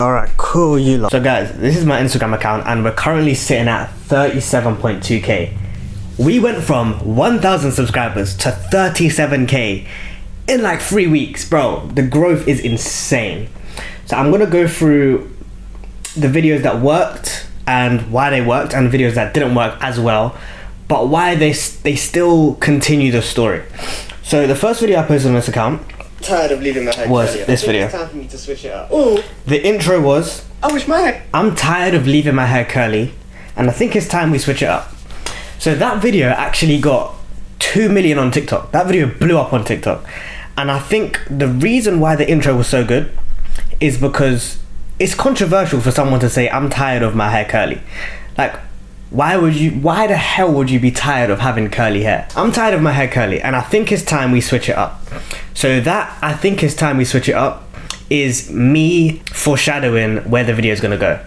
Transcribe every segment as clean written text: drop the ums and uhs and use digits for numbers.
Alright, cool, you lot. So guys, this is my Instagram account and we're currently sitting at 37.2k. We went from 1,000 subscribers to 37k in like 3 weeks, bro. The growth is insane. So I'm gonna go through the videos that worked and why they worked, and videos that didn't work as well, but why they still continue the story. So the first video I posted on this account tired of leaving my hair was curly. this video. It's time for me to switch it up. Ooh. The intro was, I wish my hair. I'm tired of leaving my hair curly and I think it's time we switch it up. So that video actually got 2 million on TikTok. That video blew up on TikTok. And I think the reason why the intro was so good is because it's controversial for someone to say, I'm tired of my hair curly. Like, why the hell would you be tired of having curly hair? I'm tired of my hair curly and I think it's time we switch it up. So that, I think it's time we switch it up, is me foreshadowing where the video is gonna go.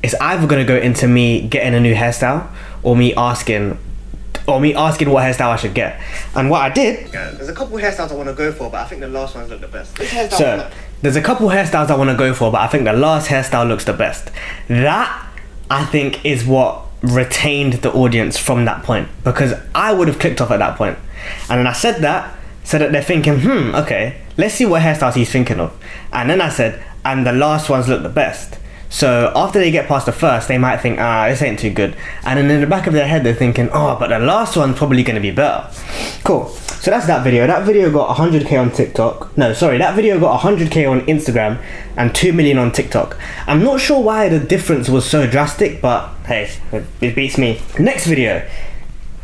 It's either gonna go into me getting a new hairstyle or me asking what hairstyle I should get. And what I did... Yeah, there's a couple hairstyles I want to go for, but I think the last ones look the best. This hairstyle So, there's a couple hairstyles I want to go for, but I think the last hairstyle looks the best. That, I think, is what retained the audience from that point, because I would have clicked off at that point. And then I said that so that they're thinking, okay, let's see what hairstyles he's thinking of. And then I said, and the last ones look the best. So after they get past the first, they might think, this ain't too good. And then in the back of their head, they're thinking, but the last one's probably going to be better. Cool. So that's that video. That video got 100k on TikTok. No, sorry, that video got 100k on Instagram and 2 million on TikTok. I'm not sure why the difference was so drastic, but hey, it beats me. Next video.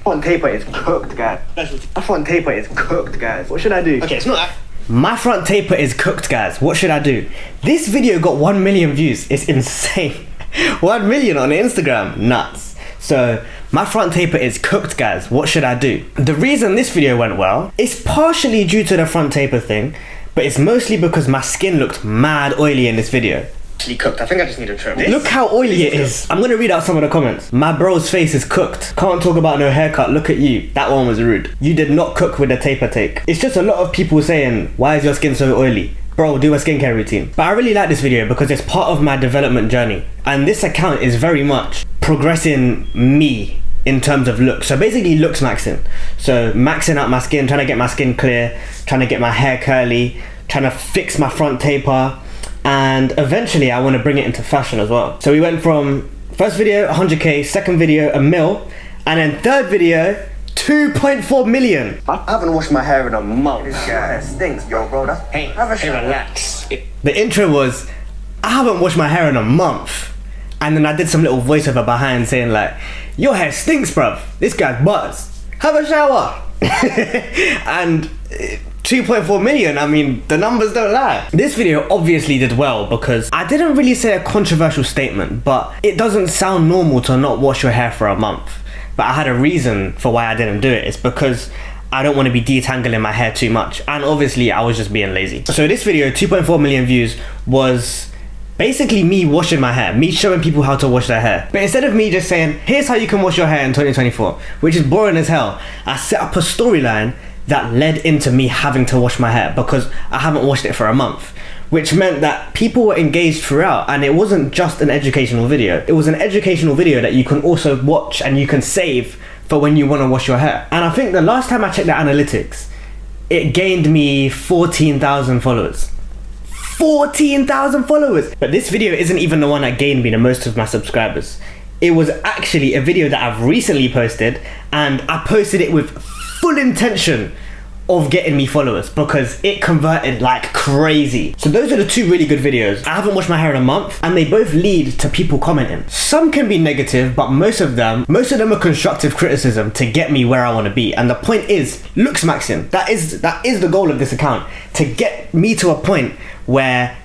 front taper is cooked, guys. My front taper is cooked, guys. What should I do? Okay, it's not that. My front taper is cooked, guys. What should I do? This video got 1 million views. It's insane. 1 million on Instagram. Nuts. So my front taper is cooked, guys. What should I do? The reason this video went well is partially due to the front taper thing, but it's mostly because my skin looked mad oily in this video. Cooked. I think I just need a trim. Look how oily it is. I'm gonna read out some of the comments. My bro's face is cooked. Can't talk about no haircut. Look at you. That one was rude. You did not cook with the taper take. It's just a lot of people saying, why is your skin so oily? Bro, do a skincare routine. But I really like this video because it's part of my development journey. And this account is very much progressing me in terms of looks. So basically looks maxing. So maxing out my skin, trying to get my skin clear, trying to get my hair curly, trying to fix my front taper. And eventually I want to bring it into fashion as well. So we went from first video 100k, second video 1 mil, and then third video 2.4 million. I haven't washed my hair in a month. This hair stinks, yo, bro. That's hey, relax. The intro was, I haven't washed my hair in a month, and then I did some little voiceover behind saying like, your hair stinks, bruv. This guy's buzz. Have a shower. And 2.4 million, I mean, the numbers don't lie. This video obviously did well because I didn't really say a controversial statement, but it doesn't sound normal to not wash your hair for a month. But I had a reason for why I didn't do it. It's because I don't want to be detangling my hair too much. And obviously I was just being lazy. So this video, 2.4 million views, was basically me washing my hair, me showing people how to wash their hair. But instead of me just saying, here's how you can wash your hair in 2024, which is boring as hell, I set up a storyline that led into me having to wash my hair because I haven't washed it for a month, which meant that people were engaged throughout. And it wasn't just an educational video, it was an educational video that you can also watch and you can save for when you want to wash your hair. And I think the last time I checked the analytics, it gained me 14,000 followers. 14,000 followers! But this video isn't even the one that gained me the most of my subscribers. It was actually a video that I've recently posted, and I posted it with full intention of getting me followers because it converted like crazy. So those are the two really good videos. I haven't washed my hair in a month and they both lead to people commenting. Some can be negative, but most of them are constructive criticism to get me where I want to be. And the point is looks maxing. That is the goal of this account, to get me to a point where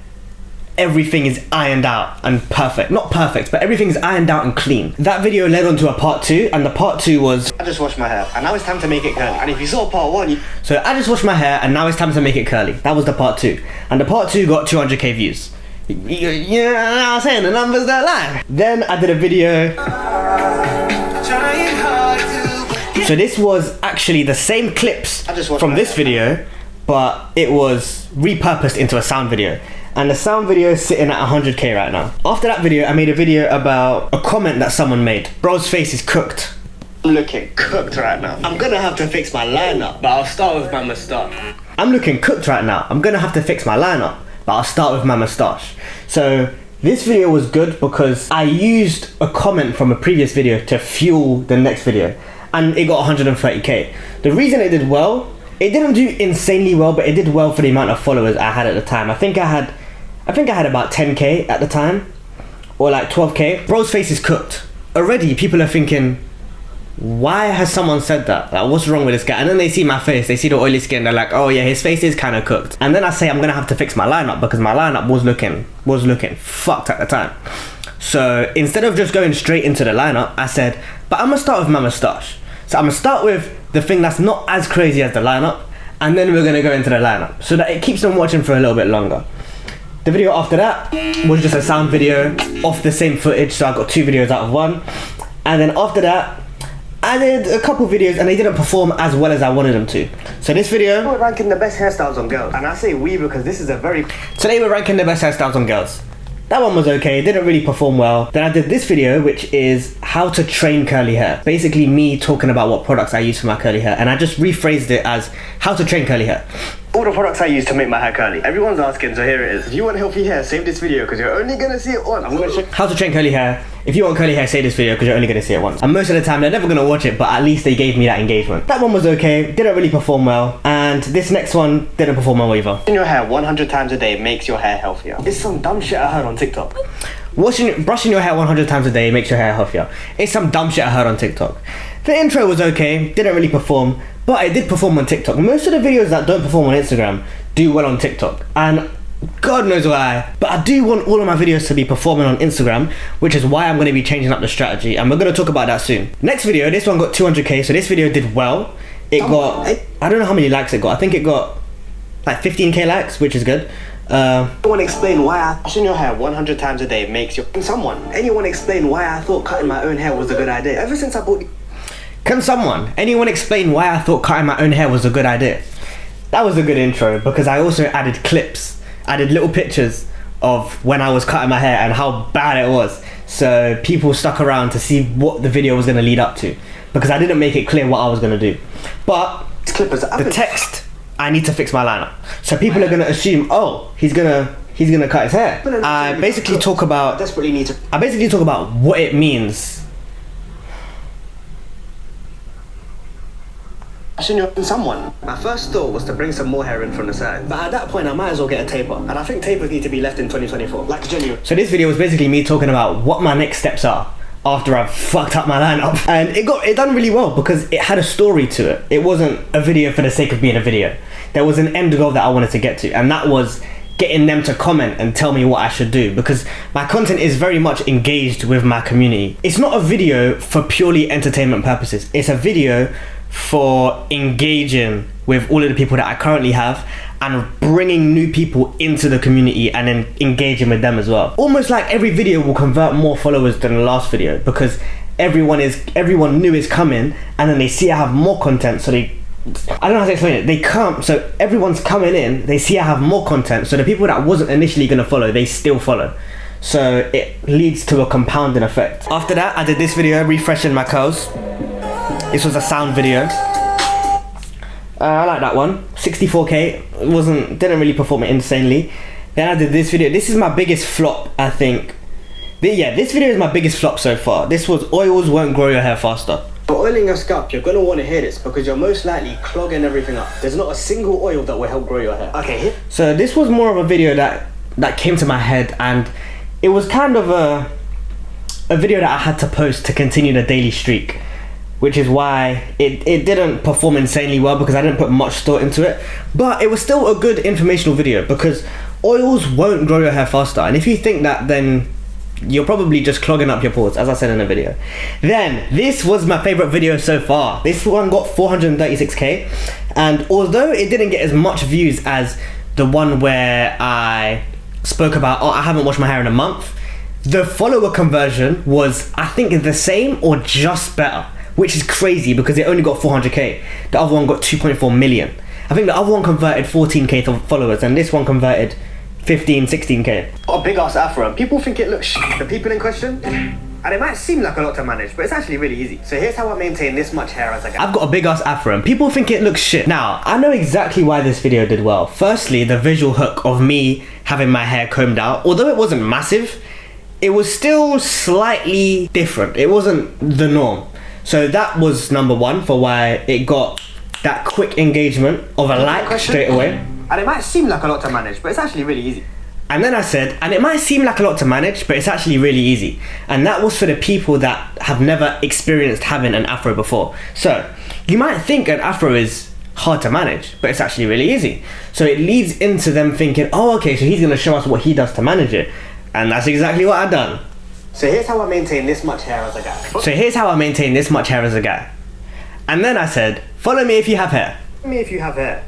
everything is ironed out and perfect. Not perfect, but everything's ironed out and clean. That video led on to a part 2, and the part 2 was, I just washed my hair and now it's time to make it curly. And if you saw part 1, So I just washed my hair and now it's time to make it curly. That was the part 2. And the part 2 got 200k views. You know what I'm saying? The numbers don't lie. Then I did a video. So this was actually the same clips from this video, but it was repurposed into a sound video. and the sound video is sitting at 100k right now. After that video, I made a video about a comment that someone made. Bro's face is cooked. I'm looking cooked right now. I'm gonna have to fix my lineup, but I'll start with my moustache. I'm looking cooked right now. I'm gonna have to fix my lineup, but I'll start with my moustache. So this video was good because I used a comment from a previous video to fuel the next video, and it got 130k. The reason it did well, it didn't do insanely well, but it did well for the amount of followers I had at the time. I think I had about 10k at the time, or like 12k. Bro's face is cooked. Already people are thinking, why has someone said that? Like, what's wrong with this guy? And then they see my face, they see the oily skin, they're like, oh yeah, his face is kind of cooked. And then I say I'm gonna have to fix my lineup because my lineup was looking fucked at the time. So instead of just going straight into the lineup, I said, but I'm gonna start with my moustache. So I'm gonna start with the thing that's not as crazy as the lineup, and then we're gonna go into the lineup so that it keeps them watching for a little bit longer. The video after that was just a sound video off the same footage, so I got 2 videos out of 1. And then after that, I did a couple videos and they didn't perform as well as I wanted them to. So this video, We're ranking the best hairstyles on girls, and I say we because this is a very... today we're ranking the best hairstyles on girls. That one was okay, it didn't really perform well. Then I did this video, which is how to train curly hair. Basically me talking about what products I use for my curly hair, and I just rephrased it as how to train curly hair. All the products I use to make my hair curly. Everyone's asking, so here it is. If you want healthy hair, save this video because you're only gonna see it once. I'm gonna show How to train curly hair. If you want curly hair, save this video because you're only gonna see it once. And most of the time they're never gonna watch it, but at least they gave me that engagement. That one was okay, didn't really perform well. And this next one didn't perform well either. Washing your hair 100 times a day makes your hair healthier. It's some dumb shit I heard on TikTok. Brushing your hair 100 times a day makes your hair healthier. It's some dumb shit I heard on TikTok. The intro was okay, didn't really perform, but it did perform on TikTok. Most of the videos that don't perform on Instagram do well on TikTok, and God knows why, but I do want all of my videos to be performing on Instagram, which is why I'm going to be changing up the strategy, and we're going to talk about that soon. Next video, this one got 200k, so this video did well. It got, I don't know how many likes it got. I think it got like 15k likes, which is good. I want to explain why washing your hair 100 times a day makes your... Anyone explain why I thought cutting my own hair was a good idea? Ever since I bought... Can anyone explain why I thought cutting my own hair was a good idea? That was a good intro because I also added clips, added little pictures of when I was cutting my hair and how bad it was. So people stuck around to see what the video was going to lead up to, because I didn't make it clear what I was going to do. But the text, I need to fix my lineup. So people are going to assume, oh, he's gonna cut his hair. I basically talk about what it means. My first thought was to bring some more hair in from the side, but at that point I might as well get a taper, and I think tapers need to be left in 2024, like genuine. So this video was basically me talking about what my next steps are after I've fucked up my lineup, and it done really well because it had a story to it. It wasn't a video for the sake of being a video. There was an end goal that I wanted to get to, and that was getting them to comment and tell me what I should do, because my content is very much engaged with my community. It's not a video for purely entertainment purposes. It's a video for engaging with all of the people that I currently have and bringing new people into the community and then engaging with them as well. Almost like every video will convert more followers than the last video because everyone new is coming, and then they see I have more content, so I don't know how to explain it. They come, so everyone's coming in, they see I have more content, so the people that wasn't initially gonna follow, they still follow. So it leads to a compounding effect. After that, I did this video refreshing my curls. This was a sound video. I like that one. 64k. Didn't really perform it insanely. Then I did this video. This is my biggest flop, I think. This video is my biggest flop so far. This was oils won't grow your hair faster. For oiling your scalp, you're gonna want to hear this because you're most likely clogging everything up. There's not a single oil that will help grow your hair. Okay. So this was more of a video that came to my head, and it was kind of a video that I had to post to continue the daily streak, which is why it didn't perform insanely well because I didn't put much thought into it. But it was still a good informational video because oils won't grow your hair faster. And if you think that, then you're probably just clogging up your pores, as I said in the video. Then, this was my favorite video so far. This one got 436k. And although it didn't get as much views as the one where I spoke about, oh, I haven't washed my hair in a month, the follower conversion was, I think, the same or just better, which is crazy because it only got 400k. The other one got 2.4 million. I think the other one converted 14k followers and this one converted 15, 16k. Got a big ass afro and people think it looks shit. The people in question, and it might seem like a lot to manage, but it's actually really easy. So here's how I maintain this much hair as a guy. I've got a big ass afro and people think it looks shit. Now, I know exactly why this video did well. Firstly, the visual hook of me having my hair combed out, although it wasn't massive, it was still slightly different. It wasn't the norm. So that was number one for why it got that quick engagement of a like straight away. And it might seem like a lot to manage, but it's actually really easy. And then I said, and it might seem like a lot to manage, but it's actually really easy. And that was for the people that have never experienced having an afro before. So you might think an afro is hard to manage, but it's actually really easy. So it leads into them thinking, oh, okay, so he's gonna show us what he does to manage it. And that's exactly what I've done. So here's how I maintain this much hair as a guy. So here's how I maintain this much hair as a guy. And then I said, follow me if you have hair. Follow me if you have hair.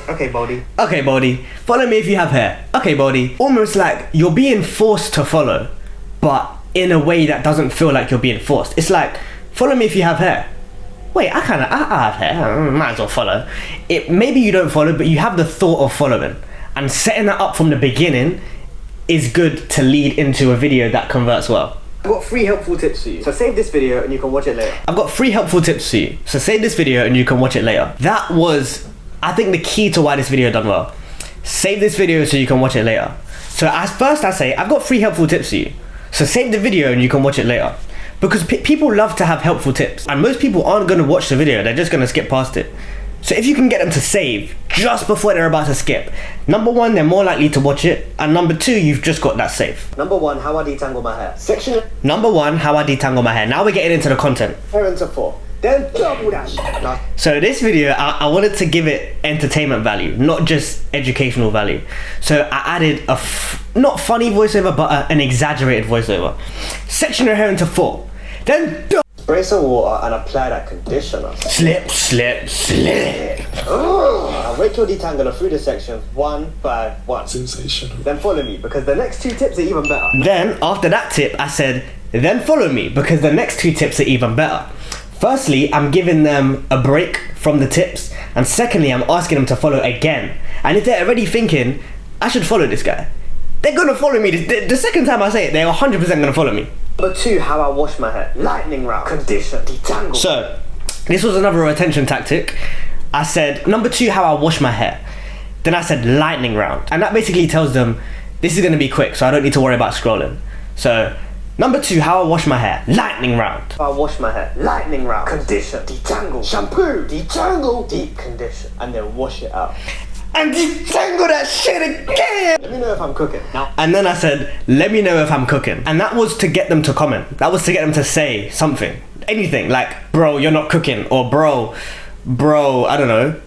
Okay, Baldy. Okay, Baldy. Follow me if you have hair. Okay, Baldy. Almost like you're being forced to follow, but in a way that doesn't feel like you're being forced. It's like, follow me if you have hair. Wait, I have hair. I might as well follow. Maybe you don't follow, but you have the thought of following. And setting that up from the beginning is good to lead into a video that converts well. I've got 3 helpful tips for you. So save this video and you can watch it later. I've got 3 helpful tips for you. So save this video and you can watch it later. That was, I think, the key to why this video done well. Save this video so you can watch it later. So as first I say, I've got 3 helpful tips for you. So save the video and you can watch it later. Because people love to have helpful tips. And most people aren't going to watch the video. They're just going to skip past it. So if you can get them to save just before they're about to skip, number 1, they're more likely to watch it, and number 2, you've just got that save. Number 1, how I detangle my hair. Section Number 1, how I detangle my hair. Now we're getting into the content. hair into 4. Then double that shit. Now, So this video, I wanted to give it entertainment value, not just educational value. So I added a not funny voiceover, but an exaggerated voiceover. Section your hair into 4. Then spray some water and apply that conditioner. slip, slip, slip. And wait till detangler through the sections 1 by 1. Sensational. Then follow me because the next 2 tips are even better. Then after that tip, I said, then follow me because the next 2 tips are even better. Firstly, I'm giving them a break from the tips, and secondly, I'm asking them to follow again. And if they're already thinking, I should follow this guy, they're gonna follow me. The second time I say it, they're 100% gonna follow me. Number 2, how I wash my hair. Lightning round. Condition. Detangle. So, this was another retention tactic. I said, number 2, how I wash my hair. Then I said lightning round. And that basically tells them, this is gonna be quick, so I don't need to worry about scrolling. So, number 2, how I wash my hair. Lightning round. I wash my hair. Lightning round. Condition. Detangle. Shampoo. Detangle. Deep condition. And then wash it out. And detangle that shit again! Let me know if I'm cooking. Now. And then I said, let me know if I'm cooking. And that was to get them to comment. That was to get them to say something. Anything, like, bro, you're not cooking. Or bro, I don't know,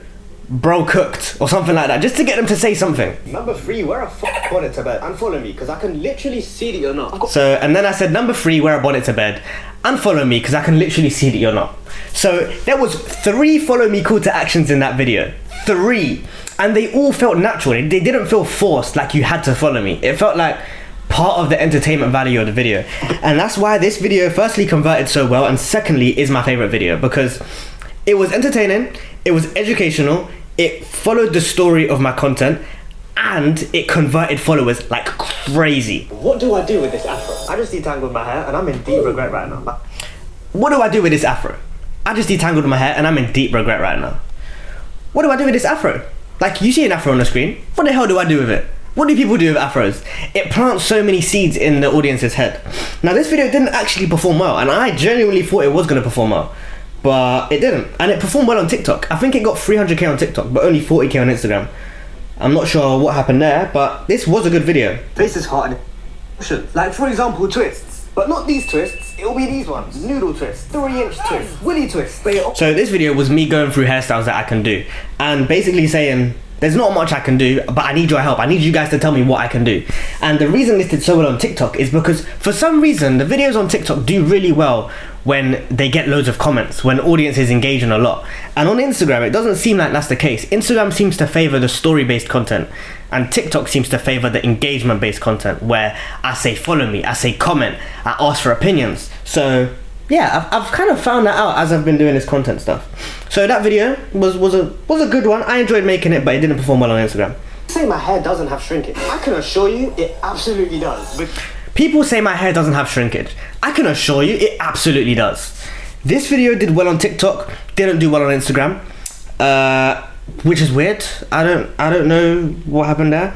bro cooked. Or something like that. Just to get them to say something. Number 3, wear a bonnet to bed and follow me because I can literally see that you're not. So, and then I said, number 3, wear a bonnet to bed. And follow me because I can literally see that you're not. So, there was 3 follow me call to actions in that video. 3. And they all felt natural. They didn't feel forced, like you had to follow me. It felt like part of the entertainment value of the video. And that's why this video firstly converted so well, and secondly is my favorite video, because it was entertaining, it was educational, it followed the story of my content, and it converted followers like crazy. What do I do with this afro? I just detangled my hair and I'm in deep regret right now. What do I do with this afro? I just detangled my hair and I'm in deep regret right now. What do I do with this afro? Like, you see an afro on the screen, what the hell do I do with it? What do people do with afros? It plants so many seeds in the audience's head. Now, this video didn't actually perform well, and I genuinely thought it was going to perform well, but it didn't. And it performed well on TikTok. I think it got 300k on TikTok, but only 40k on Instagram. I'm not sure what happened there, but this was a good video. Face is hot and like, for example, twists. But not these twists, it'll be these ones. Noodle twists, 3-inch twists, willy twists. So this video was me going through hairstyles that I can do, and basically saying, there's not much I can do, but I need your help. I need you guys to tell me what I can do. And the reason this did so well on TikTok is because for some reason, the videos on TikTok do really well when they get loads of comments, when audiences engage in a lot. And on Instagram, it doesn't seem like that's the case. Instagram seems to favor the story-based content, and TikTok seems to favor the engagement-based content, where I say follow me, I say comment, I ask for opinions. So yeah, I've kind of found that out as I've been doing this content stuff. So that video was a good one. I enjoyed making it, but it didn't perform well on Instagram. Say my hair doesn't have shrinkage. I can assure you it absolutely does. People say my hair doesn't have shrinkage. I can assure you it absolutely does. This video did well on TikTok, didn't do well on Instagram, which is weird. I don't know what happened there.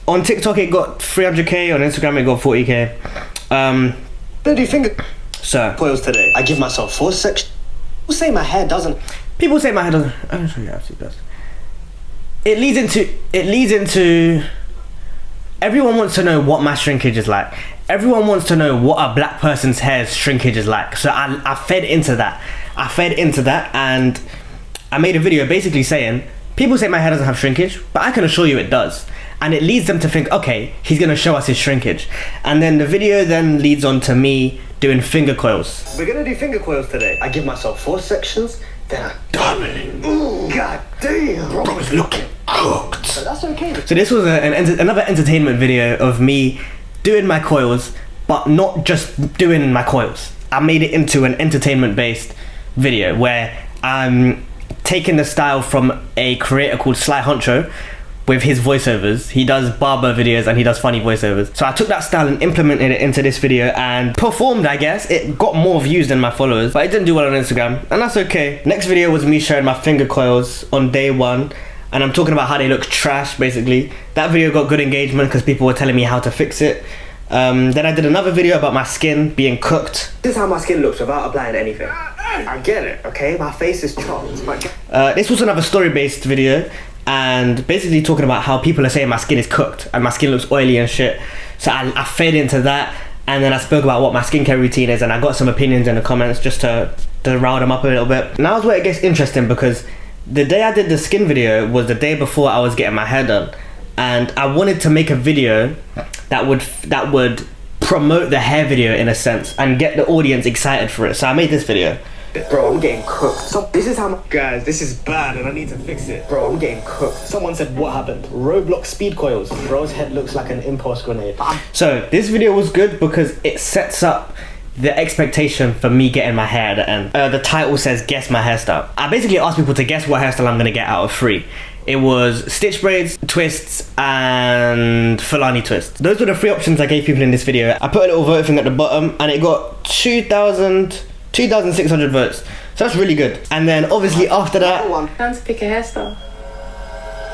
On TikTok it got 300k, on Instagram it got 40k. Don't do finger So coils today. I give myself 4 sections. People say my hair doesn't. people say my hair doesn't. I'm sure you absolutely does. It leads into. Everyone wants to know what my shrinkage is like. Everyone wants to know what a black person's hair's shrinkage is like. So I fed into that. And I made a video basically saying, people say my hair doesn't have shrinkage, but I can assure you it does. And it leads them to think, okay, he's gonna show us his shrinkage. And then the video then leads on to me doing finger coils. We're gonna do finger coils today. I give myself 4 sections, then I double it. Ooh, god damn. Bro is looking cooked. So that's okay. So this was another entertainment video of me doing my coils, but not just doing my coils. I made it into an entertainment based video where I'm taking the style from a creator called Sly Honcho with his voiceovers. He does barber videos and he does funny voiceovers. So I took that style and implemented it into this video and performed, I guess. It got more views than my followers, but it didn't do well on Instagram, and that's okay. Next video was me showing my finger coils on day 1, and I'm talking about how they look trash, basically. That video got good engagement because people were telling me how to fix it. Then I did another video about my skin being cooked. This is how my skin looks without applying anything. I get it, okay? My face is chopped. This was another story-based video, and basically talking about how people are saying my skin is cooked and my skin looks oily and shit. So I fed into that, and then I spoke about what my skincare routine is, and I got some opinions in the comments just to rile them up a little bit. Now is where it gets interesting, because the day I did the skin video was the day before I was getting my hair done, and I wanted to make a video that would promote the hair video in a sense and get the audience excited for it. So I made this video. Bro, I'm getting cooked. This is how guys, this is bad and I need to fix it. Bro, I'm getting cooked. Someone said, what happened? Roblox speed coils. Bro's head looks like an impulse grenade. So this video was good because it sets up the expectation for me getting my hair at the end. The title says guess my hairstyle. I basically asked people to guess what hairstyle I'm gonna get out of 3. It was stitch braids, twists, and Fulani twists. Those were the 3 options I gave people in this video. I put a little vote thing at the bottom and it got 2,600 votes. So that's really good. And then obviously after that, Time to pick a hairstyle.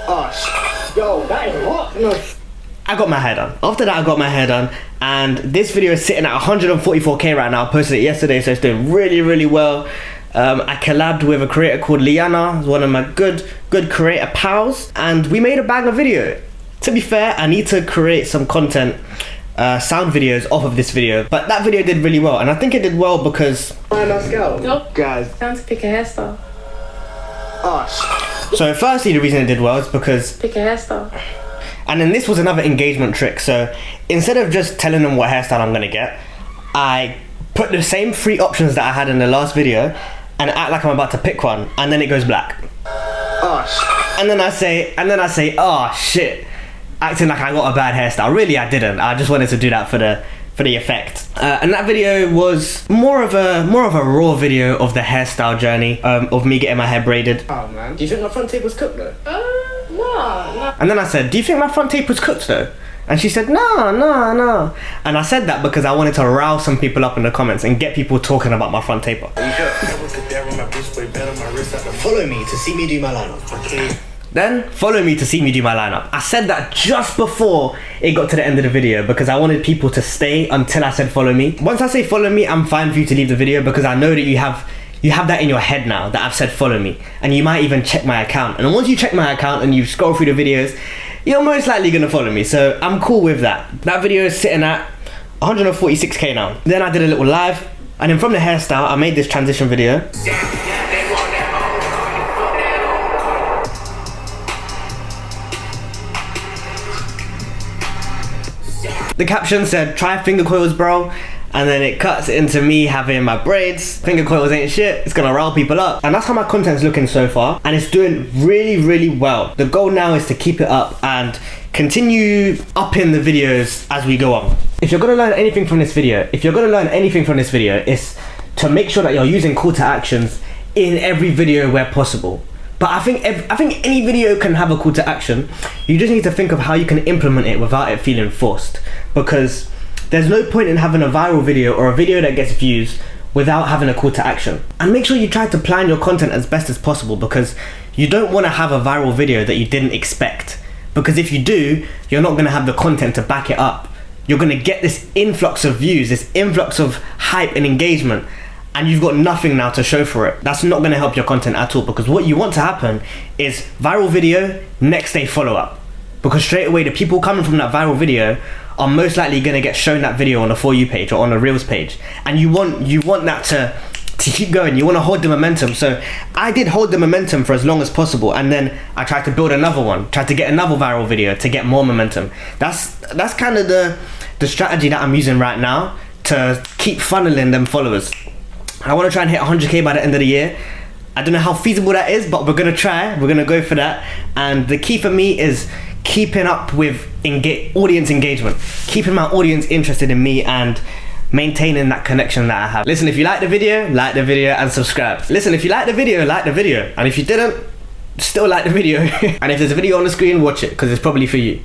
Oh, yo, that is what? No. I got my hair done. After that, I got my hair done, and this video is sitting at 144k right now. I posted it yesterday, so it's doing really, really well. I collabed with a creator called Liana, who's one of my good creator pals, and we made a banger video. To be fair, I need to create some content, sound videos off of this video, but that video did really well, and I think it did well because Nope. Guys. Time to pick a hairstyle. so firstly, the reason it did well is because, Pick a hairstyle. and then this was another engagement trick. So instead of just telling them what hairstyle I'm gonna get, I put the same 3 options that I had in the last video and act like I'm about to pick one, and then it goes black. And then I say, oh shit, acting like I got a bad hairstyle. Really, I didn't. I just wanted to do that for the effect. And that video was more of a raw video of the hairstyle journey, of me getting my hair braided. Oh man. Do you think my front tape was cooked though? No. And then I said, do you think my front tape was cooked though? And she said, no. And I said that because I wanted to rile some people up in the comments and get people talking about my front taper. Are you sure? Follow me to see me do my lineup. Okay. Then follow me to see me do my lineup. I said that just before it got to the end of the video because I wanted people to stay until I said follow me. Once I say follow me, I'm fine for you to leave the video because I know that you have that in your head now that I've said follow me, and you might even check my account. And once you check my account and you scroll through the videos, you're most likely gonna follow me. So I'm cool with that. That video is sitting at 146k now. Then I did a little live, and then from the hairstyle, I made this transition video. The caption said, try finger coils, bro. And then it cuts into me having my braids. Finger coils ain't shit. It's gonna rile people up. And that's how my content's looking so far. And it's doing really, really well. The goal now is to keep it up and continue upping the videos as we go on. If you're gonna learn anything from this video, it's to make sure that you're using call to actions in every video where possible. But I think any video can have a call to action. You just need to think of how you can implement it without it feeling forced, because there's no point in having a viral video or a video that gets views without having a call to action. And make sure you try to plan your content as best as possible, because you don't want to have a viral video that you didn't expect, because if you do, you're not going to have the content to back it up. You're going to get this influx of views, this influx of hype and engagement, and you've got nothing now to show for it. That's not going to help your content at all, because what you want to happen is viral video, next day follow up, because straight away the people coming from that viral video are most likely going to get shown that video on a For You page or on a Reels page, and you want that to keep going. You want to hold the momentum. So I did hold the momentum for as long as possible, and then I tried to build another one, tried to get another viral video to get more momentum. That's kind of the strategy that I'm using right now to keep funneling them followers. I want to try and hit 100k by the end of the year. I don't know how feasible that is, but we're gonna try. We're gonna go for that. And the key for me is keeping up with audience engagement, keeping my audience interested in me, and maintaining that connection that I have. Listen, if you like the video and subscribe. Listen, if you like the video, like the video. And if you didn't, still like the video. And if there's a video on the screen, watch it, because it's probably for you.